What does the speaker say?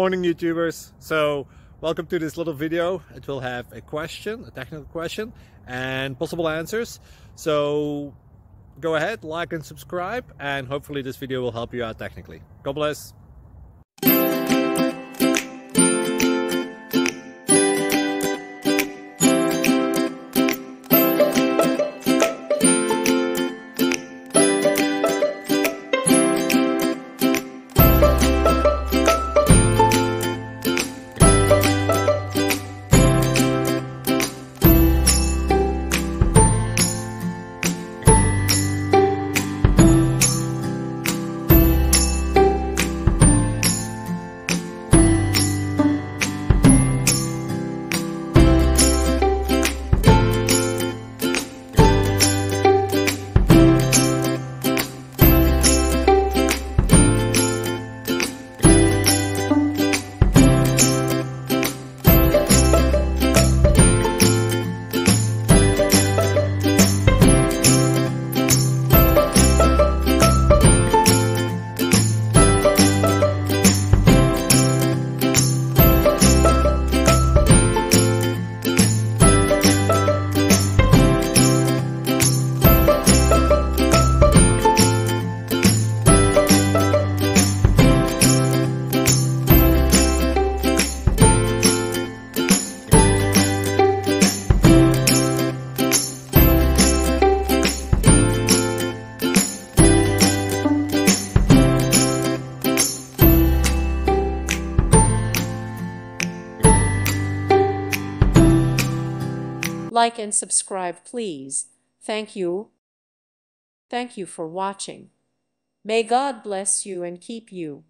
Morning YouTubers. So welcome to this little video. It will have a question, a technical question, and possible answers. So go ahead, like and subscribe, and hopefully this video will help you out technically. God bless. Like and subscribe, please. Thank you. Thank you for watching. May God bless you and keep you.